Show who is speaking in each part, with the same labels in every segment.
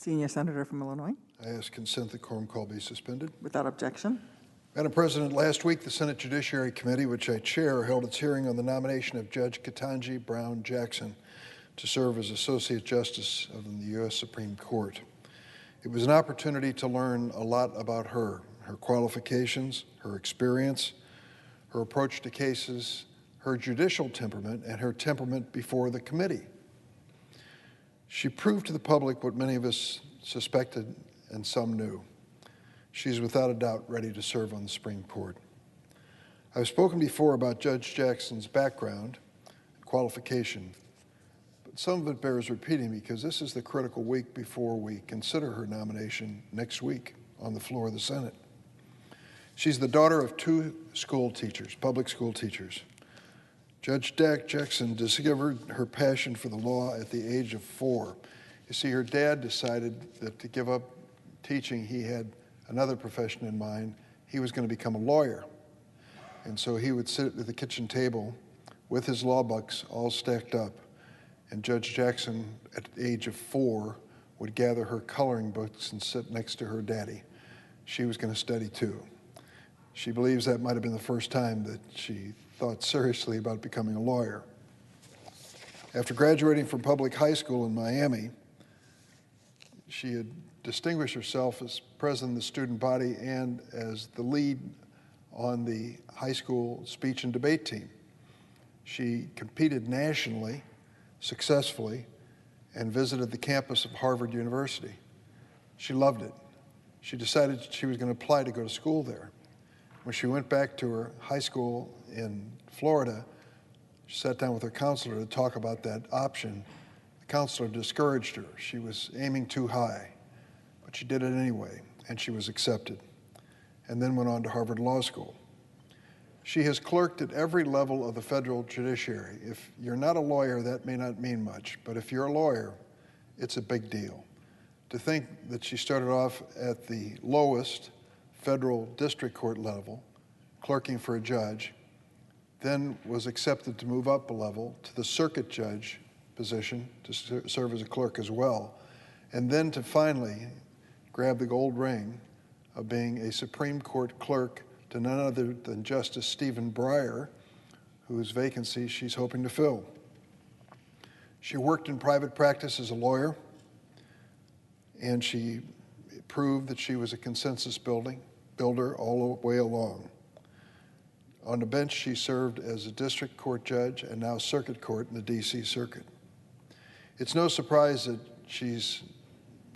Speaker 1: Senior Senator from Illinois.
Speaker 2: I ask consent that quorum call be suspended.
Speaker 1: Without objection.
Speaker 2: Madam President, last week the Senate Judiciary Committee, which I chair, held its hearing on the nomination of Judge Ketanji Brown Jackson to serve as Associate Justice of the U.S. Supreme Court. It was an opportunity to learn a lot about her qualifications, her experience, her approach to cases, her judicial temperament, and her temperament before the committee. She proved to the public what many of us suspected and some knew. She's without a doubt ready to serve on the Supreme Court. I've spoken before about Judge Jackson's background and qualification, but some of it bears repeating because this is the critical week before we consider her nomination next week on the floor of the Senate. She's the daughter of two school teachers, public school teachers. Judge Jackson discovered her passion for the law at the age of 4. You see, her dad decided that to give up teaching, he had another profession in mind. He was going to become a lawyer. And so he would sit at the kitchen table with his law books all stacked up. And Judge Jackson, at the age of 4, would gather her coloring books and sit next to her daddy. She was going to study too. She believes that might have been the first time that she thought seriously about becoming a lawyer. After graduating from public high school in Miami, she had distinguished herself as president of the student body and as the lead on the high school speech and debate team. She competed nationally, successfully, and visited the campus of Harvard University. She loved it. She decided she was going to apply to go to school there. When she went back to her high school in Florida, she sat down with her counselor to talk about that option. The counselor discouraged her. She was aiming too high, but she did it anyway, and she was accepted, and then went on to Harvard Law School. She has clerked at every level of the federal judiciary. If you're not a lawyer, that may not mean much, but if you're a lawyer, it's a big deal. To think that she started off at the lowest federal district court level, clerking for a judge, then was accepted to move up a level to the circuit judge position to serve as a clerk as well, and then to finally grab the gold ring of being a Supreme Court clerk to none other than Justice Stephen Breyer, whose vacancy she's hoping to fill. She worked in private practice as a lawyer, and she proved that she was a consensus builder all the way along. On the bench, she served as a district court judge and now circuit court in the D.C. Circuit. It's no surprise that she's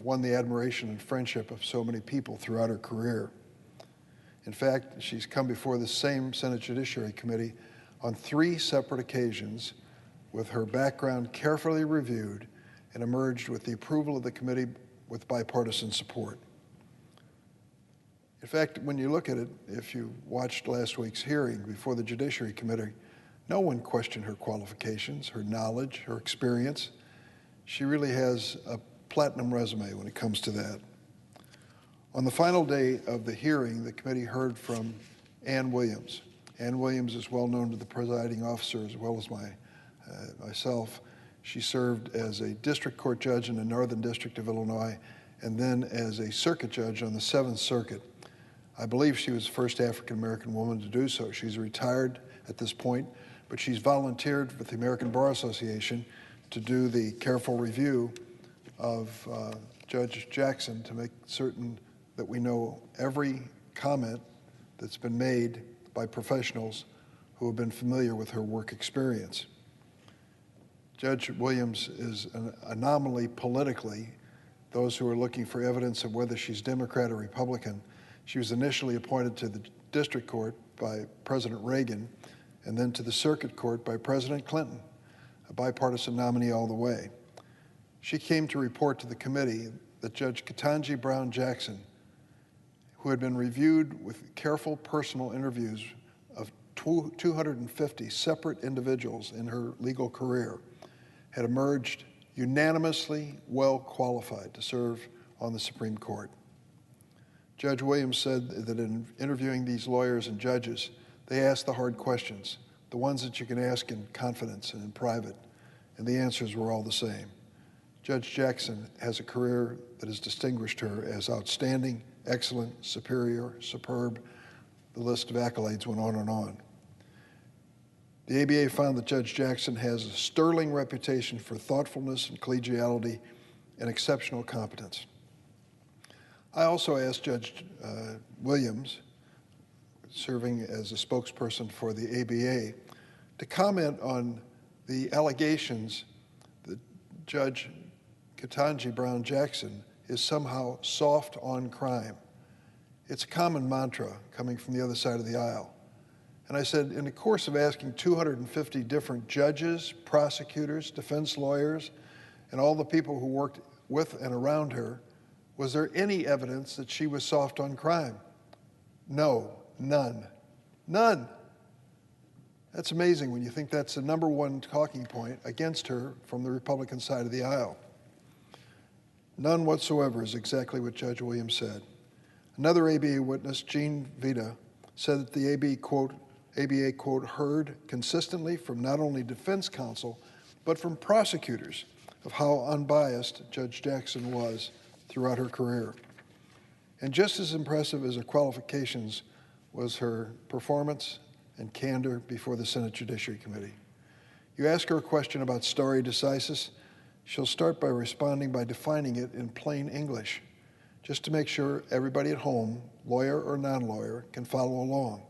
Speaker 2: won the admiration and friendship of so many people throughout her career. In fact, she's come before the same Senate Judiciary Committee on 3 separate occasions with her background carefully reviewed and emerged with the approval of the committee with bipartisan support. In fact, when you look at it, if you watched last week's hearing before the Judiciary Committee, no one questioned her qualifications, her knowledge, her experience. She really has a platinum resume when it comes to that. On the final day of the hearing, the committee heard from Ann Williams. Ann Williams is well known to the presiding officer as well as myself. She served as a district court judge in the Northern District of Illinois and then as a circuit judge on the 7th Circuit. I believe she was the first African-American woman to do so. She's retired at this point, but she's volunteered with the American Bar Association to do the careful review of Judge Jackson to make certain that we know every comment that's been made by professionals who have been familiar with her work experience. Judge Williams is an anomaly politically. Those who are looking for evidence of whether she's Democrat or Republican, she was initially appointed to the district court by President Reagan and then to the circuit court by President Clinton, a bipartisan nominee all the way. She came to report to the committee that Judge Ketanji Brown Jackson, who had been reviewed with careful personal interviews of 250 separate individuals in her legal career, had emerged unanimously well qualified to serve on the Supreme Court. Judge Williams said that in interviewing these lawyers and judges, they asked the hard questions, the ones that you can ask in confidence and in private, and the answers were all the same. Judge Jackson has a career that has distinguished her as outstanding, excellent, superior, superb. The list of accolades went on and on. The ABA found that Judge Jackson has a sterling reputation for thoughtfulness and collegiality and exceptional competence. I also asked Judge Williams, serving as a spokesperson for the ABA, to comment on the allegations that Judge Ketanji Brown Jackson is somehow soft on crime. It's a common mantra coming from the other side of the aisle. And I said, in the course of asking 250 different judges, prosecutors, defense lawyers, and all the people who worked with and around her, was there any evidence that she was soft on crime? No, none. None. That's amazing when you think that's the number one talking point against her from the Republican side of the aisle. None whatsoever is exactly what Judge Williams said. Another ABA witness, Jean Vita, said that the ABA, quote, heard consistently from not only defense counsel, but from prosecutors of how unbiased Judge Jackson was throughout her career. And just as impressive as her qualifications was her performance and candor before the Senate Judiciary Committee. You ask her a question about stare decisis, she'll start by responding by defining it in plain English, just to make sure everybody at home, lawyer or non-lawyer, can follow along.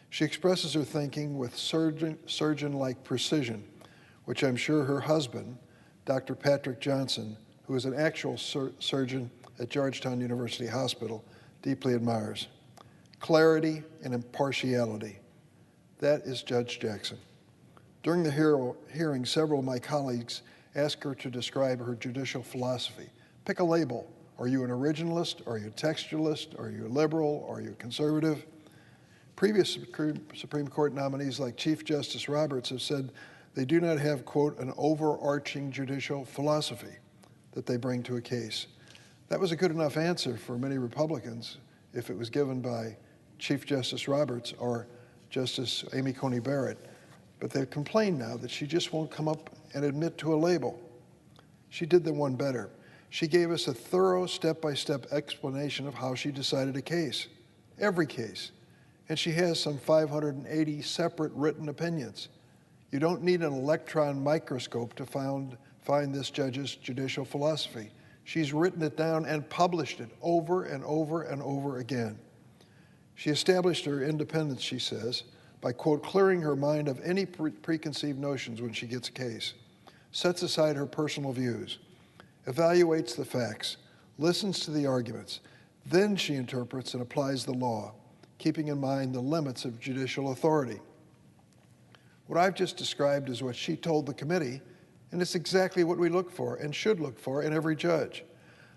Speaker 2: She expresses her thinking with surgeon-like precision, which I'm sure her husband, Dr. Patrick Johnson, who is an actual surgeon at Georgetown University Hospital, deeply admires. Clarity and impartiality. That is Judge Jackson. During the hearing, several of my colleagues asked her to describe her judicial philosophy. Pick a label. Are you an originalist? Are you a textualist? Are you a liberal? Are you a conservative? Previous Supreme Court nominees like Chief Justice Roberts have said they do not have, quote, an overarching judicial philosophy that they bring to a case. That was a good enough answer for many Republicans if it was given by Chief Justice Roberts or Justice Amy Coney Barrett. But they've complained now that she just won't come up and admit to a label. She did the one better. She gave us a thorough step-by-step explanation of how she decided a case, every case. And she has some 580 separate written opinions. You don't need an electron microscope to find this judge's judicial philosophy. She's written it down and published it over and over and over again. She established her independence, she says, by, quote, clearing her mind of any preconceived notions when she gets a case, sets aside her personal views, evaluates the facts, listens to the arguments, then she interprets and applies the law, keeping in mind the limits of judicial authority. What I've just described is what she told the committee, and it's exactly what we look for and should look for in every judge.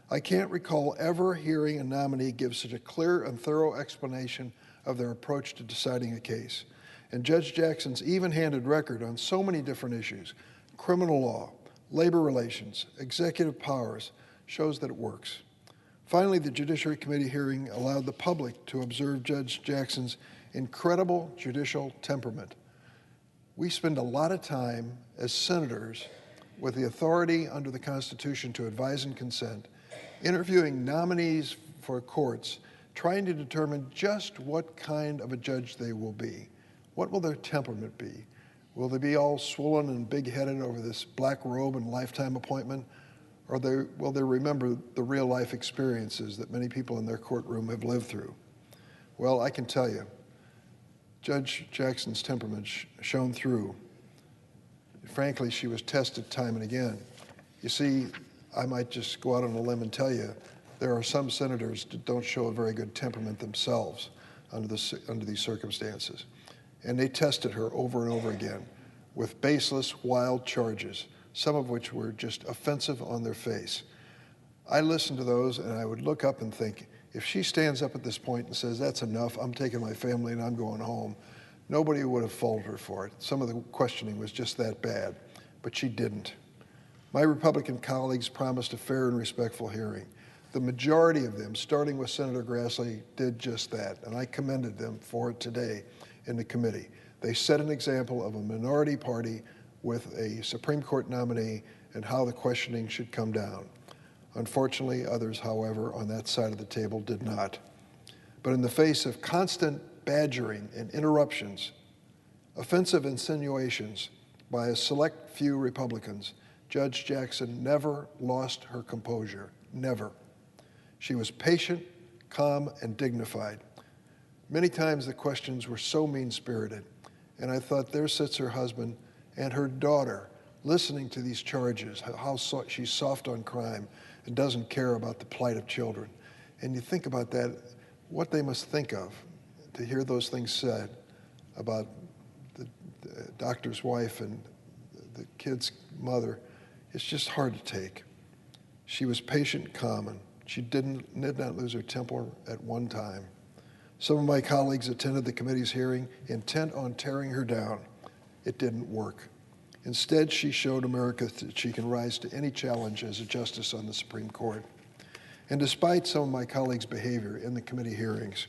Speaker 2: I can't recall ever hearing a nominee give such a clear and thorough explanation of their approach to deciding a case. And Judge Jackson's even-handed record on so many different issues, criminal law, labor relations, executive powers, shows that it works. Finally, the Judiciary Committee hearing allowed the public to observe Judge Jackson's incredible judicial temperament. We spend a lot of time as senators with the authority under the Constitution to advise and consent, interviewing nominees for courts, trying to determine just what kind of a judge they will be. What will their temperament be? Will they be all swollen and big-headed over this black robe and lifetime appointment? Or will they remember the real-life experiences that many people in their courtroom have lived through? Well, I can tell you, Judge Jackson's temperament shone through. Frankly, she was tested time and again. You see, I might just go out on a limb and tell you, there are some senators that don't show a very good temperament themselves under these circumstances. And they tested her over and over again with baseless, wild charges, some of which were just offensive on their face. I listened to those and I would look up and think, if she stands up at this point and says, that's enough, I'm taking my family and I'm going home, nobody would have faulted her for it. Some of the questioning was just that bad, but she didn't. My Republican colleagues promised a fair and respectful hearing. The majority of them, starting with Senator Grassley, did just that, and I commended them for it today in the committee. They set an example of a minority party with a Supreme Court nominee and how the questioning should come down. Unfortunately, others, however, on that side of the table did not. But in the face of constant badgering and interruptions, offensive insinuations by a select few Republicans, Judge Jackson never lost her composure, never. She was patient, calm, and dignified. Many times the questions were so mean-spirited, and I thought, there sits her husband and her daughter listening to these charges, how she's soft on crime and doesn't care about the plight of children. And you think about that, what they must think of to hear those things said about the doctor's wife and the kid's mother. It's just hard to take. She was patient, calm, and she did not lose her temper at one time. Some of my colleagues attended the committee's hearing intent on tearing her down. It didn't work. Instead, she showed America that she can rise to any challenge as a justice on the Supreme Court. And despite some of my colleagues' behavior in the committee hearings,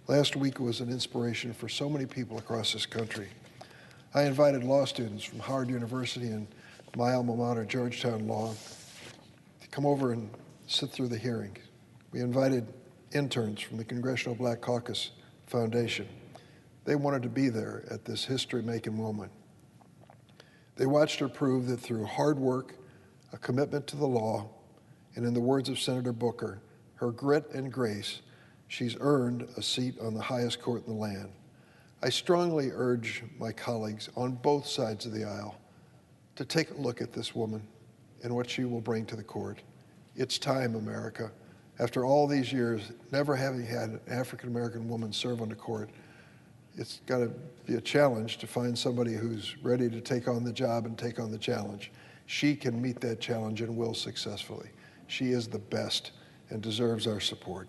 Speaker 2: last week was an inspiration for so many people across this country. I invited law students from Howard University and my alma mater, Georgetown Law, to come over and sit through the hearing. We invited interns from the Congressional Black Caucus Foundation. They wanted to be there at this history-making moment. They watched her prove that through hard work, a commitment to the law, and in the words of Senator Booker, her grit and grace, she's earned a seat on the highest court in the land. I strongly urge my colleagues on both sides of the aisle to take a look at this woman and what she will bring to the court. It's time, America. After all these years, never having had an African-American woman serve on the court, it's got to be a challenge to find somebody who's ready to take on the job and take on the challenge. She can meet that challenge and will successfully. She is the best and deserves our support.